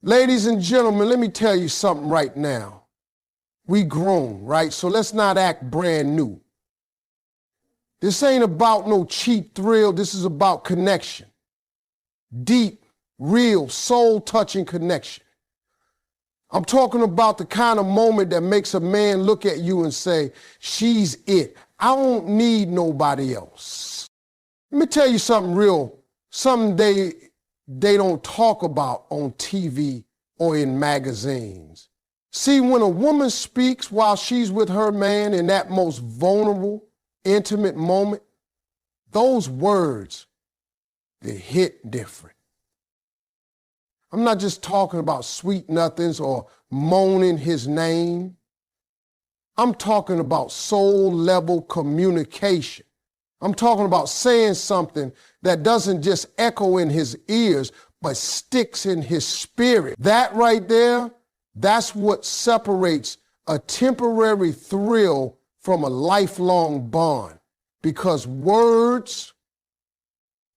Ladies and gentlemen, let me tell you something right now. We grown, right? So let's not act brand new. This ain't about no cheap thrill. This is about connection. Deep, real, soul-touching connection. I'm talking about the kind of moment that makes a man look at you and say, she's it. I don't need nobody else. Let me tell you something real, something they don't talk about on TV or in magazines. See, when a woman speaks while she's with her man in that most vulnerable, intimate moment, those words, they hit different. I'm not just talking about sweet nothings or moaning his name. I'm talking about soul-level communication. I'm talking about saying something that doesn't just echo in his ears, but sticks in his spirit. That right there, that's what separates a temporary thrill from a lifelong bond. Because words,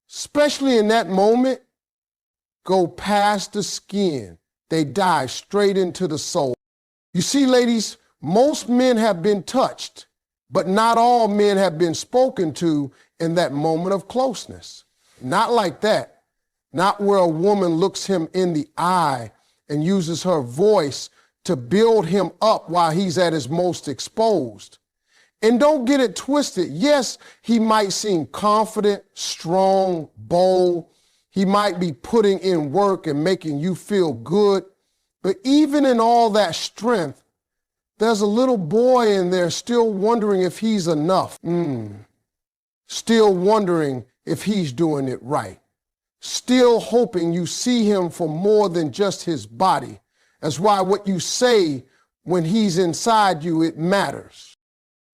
especially in that moment, go past the skin. They dive straight into the soul. You see, ladies, most men have been touched, but not all men have been spoken to in that moment of closeness. Not like that. Not where a woman looks him in the eye and uses her voice to build him up while he's at his most exposed. And don't get it twisted. Yes, he might seem confident, strong, bold. He might be putting in work and making you feel good. But even in all that strength, there's a little boy in there still wondering if he's enough. Still wondering if he's doing it right. Still hoping you see him for more than just his body. That's why what you say when he's inside you, it matters.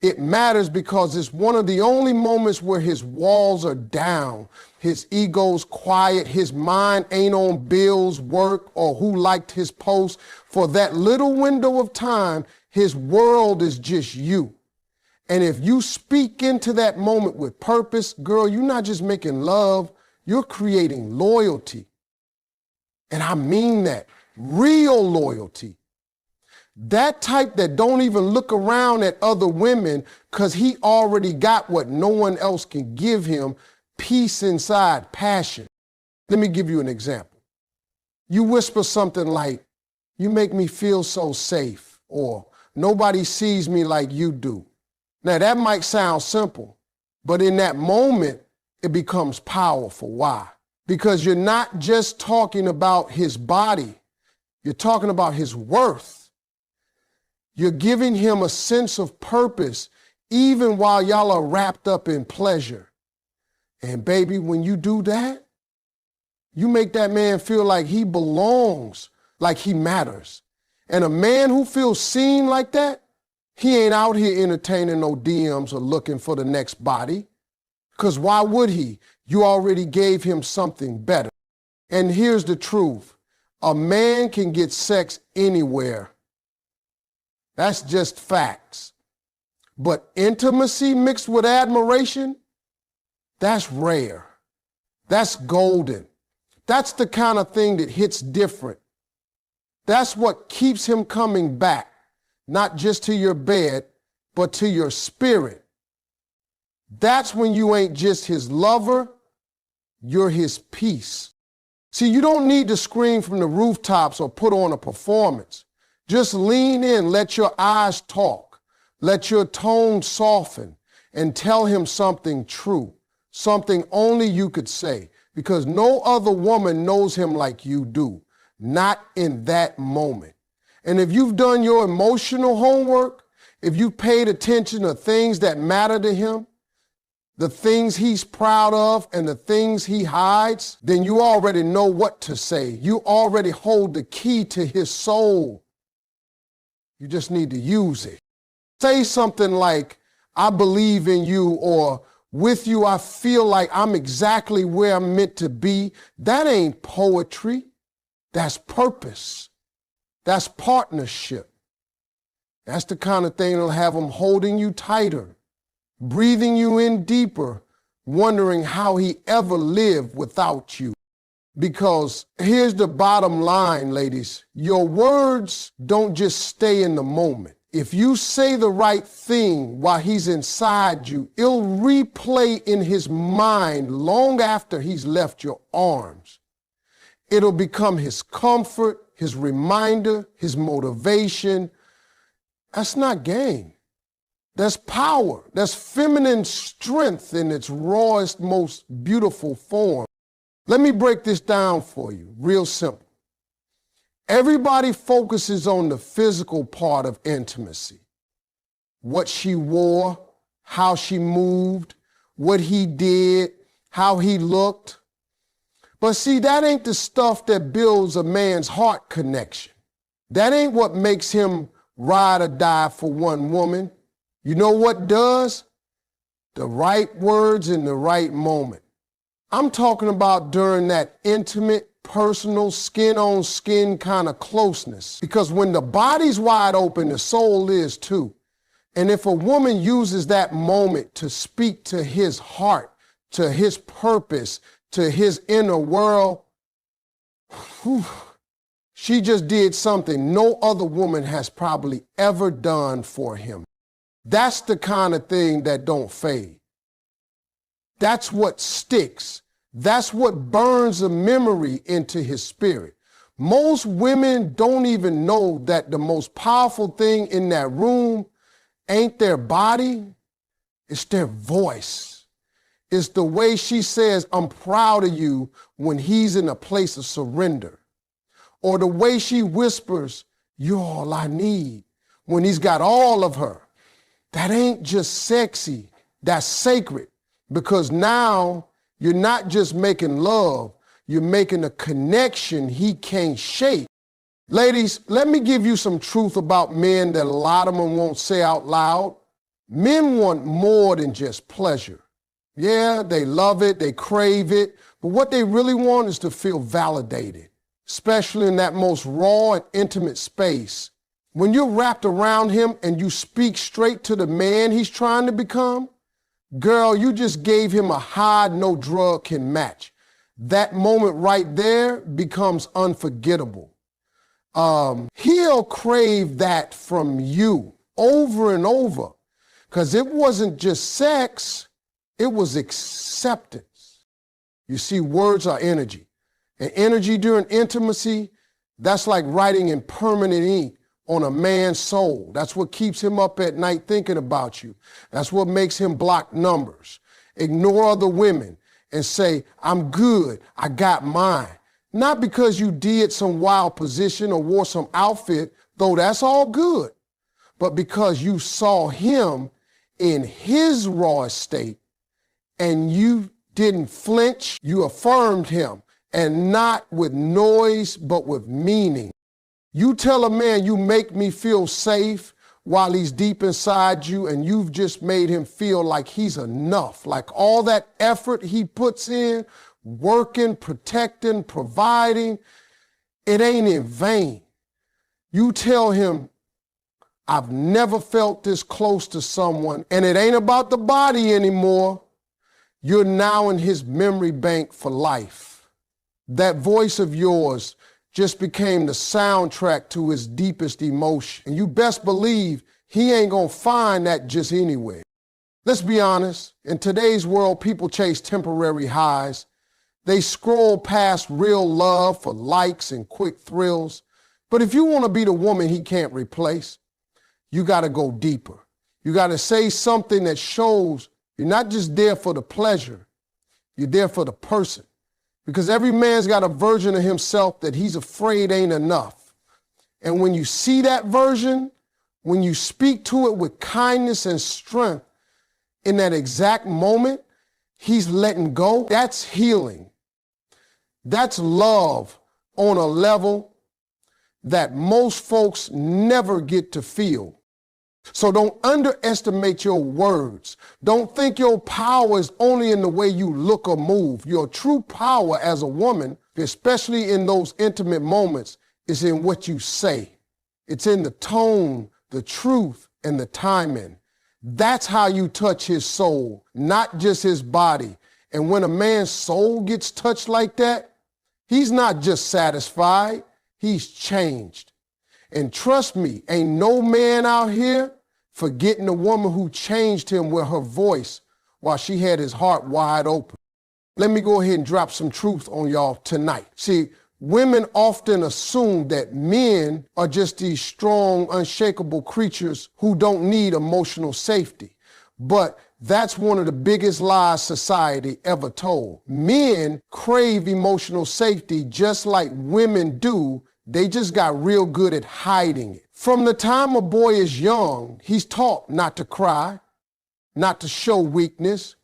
It matters because it's one of the only moments where his walls are down, his ego's quiet, his mind ain't on bills, work, or who liked his post. For that little window of time, his world is just you. And if you speak into that moment with purpose, girl, you're not just making love, you're creating loyalty. And I mean that, real loyalty. That type that don't even look around at other women because he already got what no one else can give him, peace inside, passion. Let me give you an example. You whisper something like, you make me feel so safe, or nobody sees me like you do. Now that might sound simple, but in that moment, it becomes powerful. Why? Because you're not just talking about his body, you're talking about his worth. You're giving him a sense of purpose even while y'all are wrapped up in pleasure. And baby, when you do that, you make that man feel like he belongs, like he matters. And a man who feels seen like that, he ain't out here entertaining no DMs or looking for the next body. Because why would he? You already gave him something better. And here's the truth. A man can get sex anywhere. That's just facts. But intimacy mixed with admiration, that's rare. That's golden. That's the kind of thing that hits different. That's what keeps him coming back, not just to your bed, but to your spirit. That's when you ain't just his lover, you're his peace. See, you don't need to scream from the rooftops or put on a performance. Just lean in, let your eyes talk, let your tone soften, and tell him something true, something only you could say, because no other woman knows him like you do, not in that moment. And if you've done your emotional homework, if you paid attention to things that matter to him, the things he's proud of and the things he hides, then you already know what to say. You already hold the key to his soul. You just need to use it. Say something like, I believe in you, or with you I feel like I'm exactly where I'm meant to be. That ain't poetry. That's purpose. That's partnership. That's the kind of thing that'll have him holding you tighter, breathing you in deeper, wondering how he ever lived without you. Because here's the bottom line, ladies. Your words don't just stay in the moment. If you say the right thing while he's inside you, it'll replay in his mind long after he's left your arms. It'll become his comfort, his reminder, his motivation. That's not game. That's power. That's feminine strength in its rawest, most beautiful form. Let me break this down for you, real simple. Everybody focuses on the physical part of intimacy. What she wore, how she moved, what he did, how he looked. But see, that ain't the stuff that builds a man's heart connection. That ain't what makes him ride or die for one woman. You know what does? The right words in the right moment. I'm talking about during that intimate, personal, skin-on-skin kind of closeness. Because when the body's wide open, the soul is too. And if a woman uses that moment to speak to his heart, to his purpose, to his inner world, she just did something no other woman has probably ever done for him. That's the kind of thing that don't fade. That's what sticks. That's what burns a memory into his spirit. Most women don't even know that the most powerful thing in that room ain't their body, it's their voice. It's the way she says, "I'm proud of you," when he's in a place of surrender. Or the way she whispers, "You're all I need," when he's got all of her. That ain't just sexy, that's sacred. Because now you're not just making love, you're making a connection he can't shake. Ladies, let me give you some truth about men that a lot of them won't say out loud. Men want more than just pleasure. Yeah, they love it, they crave it, but what they really want is to feel validated, especially in that most raw and intimate space. When you're wrapped around him and you speak straight to the man he's trying to become, girl, you just gave him a high no drug can match. That moment right there becomes unforgettable. He'll crave that from you over and over, because it wasn't just sex, it was acceptance. You see, words are energy. And energy during intimacy, that's like writing in permanent ink on a man's soul. That's what keeps him up at night thinking about you. That's what makes him block numbers, ignore other women, and say, "I'm good, I got mine." Not because you did some wild position or wore some outfit, though that's all good, but because you saw him in his raw state and you didn't flinch, you affirmed him, and not with noise, but with meaning. You tell a man, "You make me feel safe," while he's deep inside you, and you've just made him feel like he's enough, like all that effort he puts in, working, protecting, providing, it ain't in vain. You tell him, "I've never felt this close to someone," and it ain't about the body anymore. You're now in his memory bank for life. That voice of yours just became the soundtrack to his deepest emotion. And you best believe he ain't gonna find that just anywhere. Let's be honest, in today's world, people chase temporary highs. They scroll past real love for likes and quick thrills. But if you wanna be the woman he can't replace, you gotta go deeper. You gotta say something that shows you're not just there for the pleasure, you're there for the person. Because every man's got a version of himself that he's afraid ain't enough. And when you see that version, when you speak to it with kindness and strength, in that exact moment, he's letting go. That's healing. That's love on a level that most folks never get to feel. So don't underestimate your words. Don't think your power is only in the way you look or move. Your true power as a woman, especially in those intimate moments, is in what you say. It's in the tone, the truth, and the timing. That's how you touch his soul, not just his body. And when a man's soul gets touched like that, He's not just satisfied, he's changed. And trust me, ain't no man out here forgetting the woman who changed him with her voice while she had his heart wide open. Let me go ahead and drop some truth on y'all tonight. See, women often assume that men are just these strong, unshakable creatures who don't need emotional safety. But that's one of the biggest lies society ever told. Men crave emotional safety just like women do. They just got real good at hiding it. From the time a boy is young, he's taught not to cry, not to show weakness,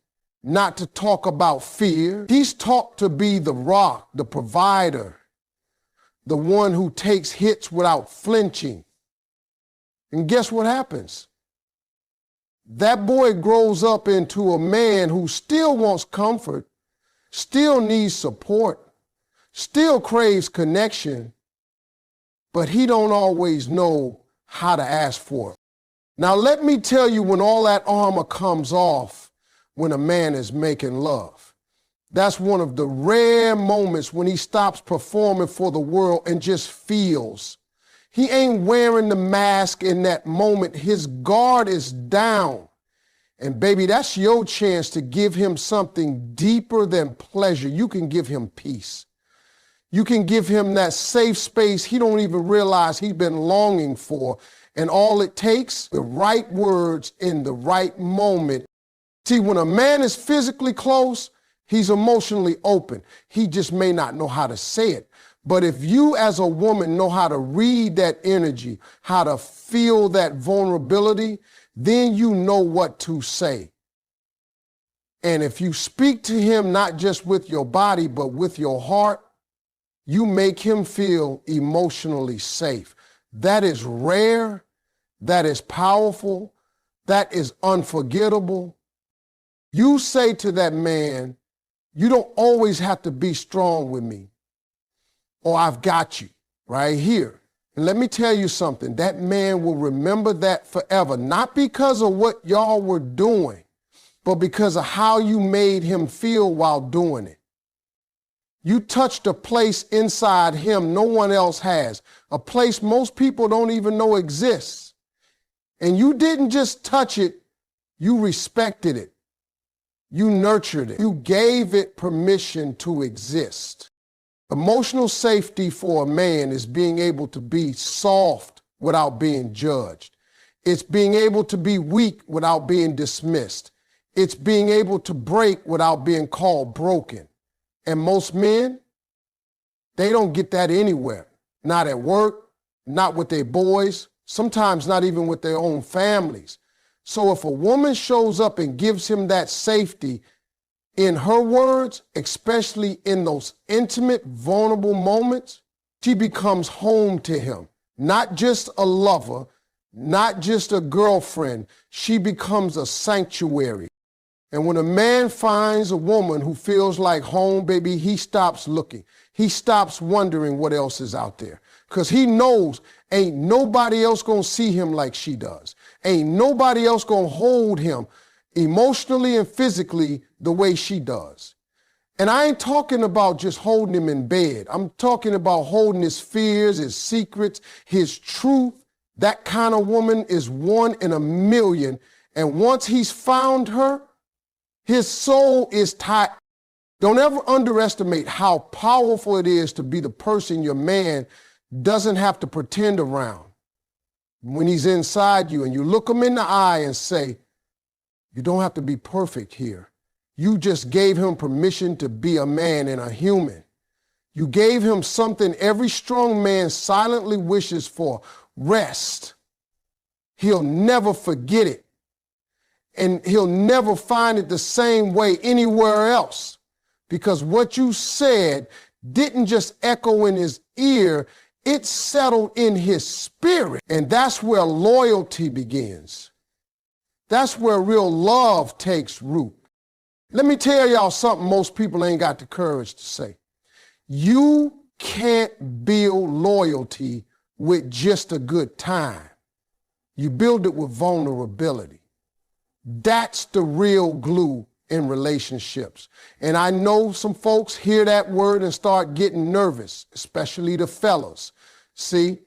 not to talk about fear. He's taught to be the rock, the provider, the one who takes hits without flinching. And guess what happens? That boy grows up into a man who still wants comfort, still needs support, still craves connection, but he don't always know how to ask for it. Now let me tell you when all that armor comes off when a man is making love. That's one of the rare moments when he stops performing for the world and just feels. He ain't wearing the mask in that moment. His guard is down. And baby, that's your chance to give him something deeper than pleasure. You can give him peace. You can give him that safe space he don't even realize he's been longing for. And all it takes, the right words in the right moment. See, when a man is physically close, he's emotionally open. He just may not know how to say it. But if you as a woman know how to read that energy, how to feel that vulnerability, then you know what to say. And if you speak to him not just with your body, but with your heart, you make him feel emotionally safe. That is rare, that is powerful, that is unforgettable. You say to that man, you don't always have to be strong with me, or I've got you right here. And let me tell you something, that man will remember that forever, not because of what y'all were doing, but because of how you made him feel while doing it. You touched a place inside him no one else has, a place most people don't even know exists. And you didn't just touch it, you respected it. You nurtured it. You gave it permission to exist. Emotional safety for a man is being able to be soft without being judged. It's being able to be weak without being dismissed. It's being able to break without being called broken. And most men, they don't get that anywhere. Not at work, not with their boys, sometimes not even with their own families. So if a woman shows up and gives him that safety, in her words, especially in those intimate, vulnerable moments, she becomes home to him. Not just a lover, not just a girlfriend. She becomes a sanctuary. And when a man finds a woman who feels like home, baby, he stops looking. He stops wondering what else is out there. Because he knows ain't nobody else gonna see him like she does. Ain't nobody else gonna hold him emotionally and physically the way she does. And I ain't talking about just holding him in bed. I'm talking about holding his fears, his secrets, his truth. That kind of woman is 1 in a million. And once he's found her, his soul is tight. Don't ever underestimate how powerful it is to be the person your man doesn't have to pretend around. When he's inside you and you look him in the eye and say, you don't have to be perfect here. You just gave him permission to be a man and a human. You gave him something every strong man silently wishes for, rest. He'll never forget it. And he'll never find it the same way anywhere else. Because what you said didn't just echo in his ear, it settled in his spirit. And that's where loyalty begins. That's where real love takes root. Let me tell y'all something most people ain't got the courage to say. You can't build loyalty with just a good time. You build it with vulnerability. That's the real glue in relationships. And I know some folks hear that word and start getting nervous, especially the fellas. See,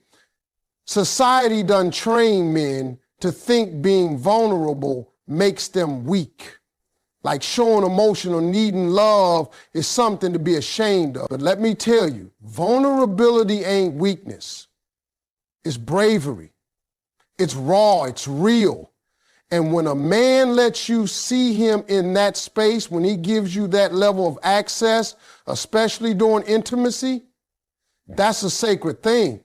society done train men to think being vulnerable makes them weak. Like showing emotion or needing love is something to be ashamed of. But let me tell you, vulnerability ain't weakness. It's bravery. It's raw, it's real. And when a man lets you see him in that space, when he gives you that level of access, especially during intimacy, that's a sacred thing.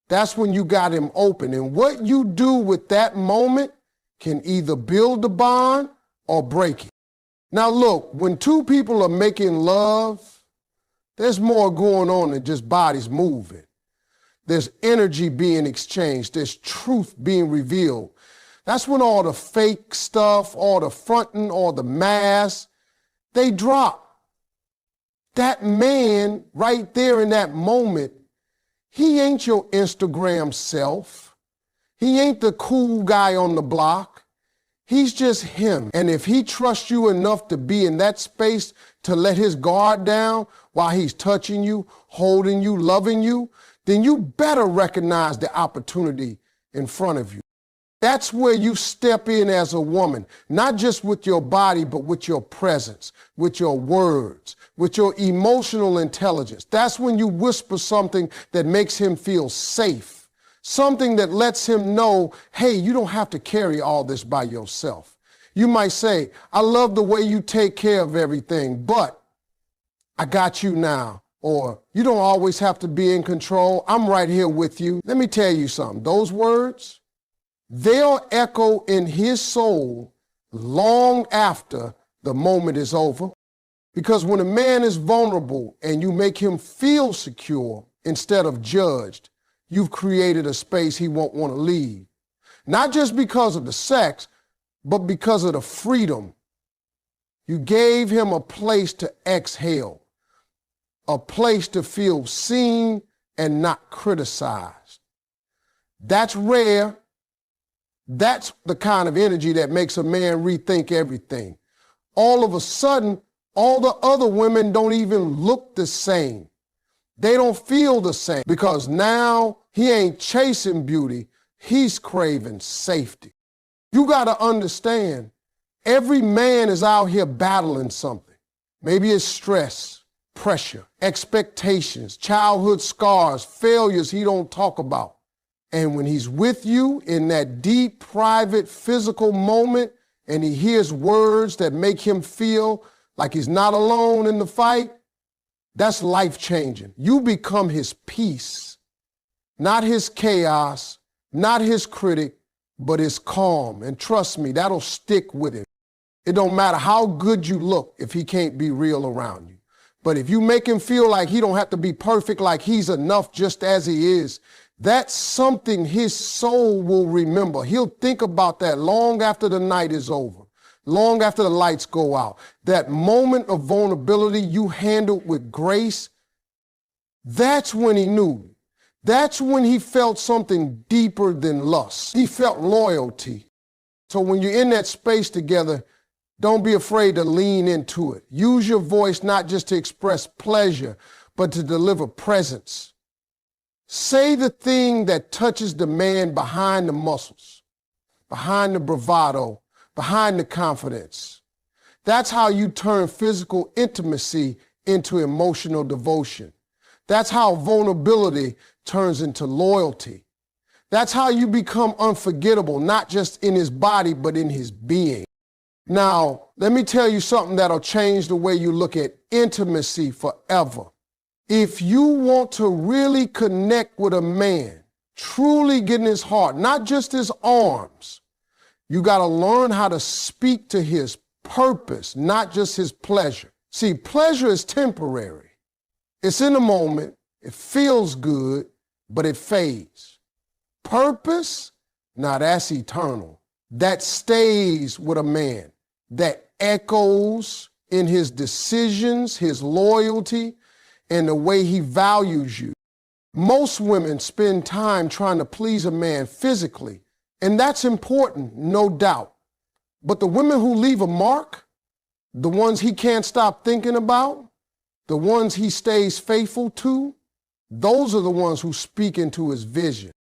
That's when you got him open. And what you do with that moment can either build the bond or break it. Now look, when two people are making love, there's more going on than just bodies moving. There's energy being exchanged. There's truth being revealed. That's when all the fake stuff, all the fronting, all the masks, they drop. That man right there in that moment, he ain't your Instagram self. He ain't the cool guy on the block. He's just him. And if he trusts you enough to be in that space to let his guard down while he's touching you, holding you, loving you, then you better recognize the opportunity in front of you. That's where you step in as a woman, not just with your body, but with your presence, with your words, with your emotional intelligence. That's when you whisper something that makes him feel safe. Something that lets him know, hey, you don't have to carry all this by yourself. You might say, I love the way you take care of everything, but I got you now. Or you don't always have to be in control. I'm right here with you. Let me tell you something. Those words, they'll echo in his soul long after the moment is over. Because when a man is vulnerable and you make him feel secure instead of judged, you've created a space he won't want to leave. Not just because of the sex, but because of the freedom. You gave him a place to exhale, a place to feel seen and not criticized. That's rare. That's the kind of energy that makes a man rethink everything. All of a sudden, all the other women don't even look the same. They don't feel the same because now he ain't chasing beauty, he's craving safety. You got to understand, every man is out here battling something. Maybe it's stress, pressure, expectations, childhood scars, failures he don't talk about. And when he's with you in that deep, private, physical moment and he hears words that make him feel like he's not alone in the fight, that's life-changing. You become his peace, not his chaos, not his critic, but his calm. And trust me, that'll stick with him. It don't matter how good you look if he can't be real around you. But if you make him feel like he don't have to be perfect, like he's enough just as he is, that's something his soul will remember. He'll think about that long after the night is over. Long after the lights go out, that moment of vulnerability you handled with grace, that's when he knew. That's when he felt something deeper than lust. He felt loyalty. So when you're in that space together, don't be afraid to lean into it. Use your voice not just to express pleasure, but to deliver presence. Say the thing that touches the man behind the muscles, behind the bravado, behind the confidence. That's how you turn physical intimacy into emotional devotion. That's how vulnerability turns into loyalty. That's how you become unforgettable, not just in his body, but in his being. Now, let me tell you something that'll change the way you look at intimacy forever. If you want to really connect with a man, truly get in his heart, not just his arms, you got to learn how to speak to his purpose, not just his pleasure. See, pleasure is temporary. It's in the moment, it feels good, but it fades. Purpose, now that's eternal. That stays with a man, that echoes in his decisions, his loyalty, and the way he values you. Most women spend time trying to please a man physically, and that's important, no doubt. But the women who leave a mark, the ones he can't stop thinking about, the ones he stays faithful to, those are the ones who speak into his vision.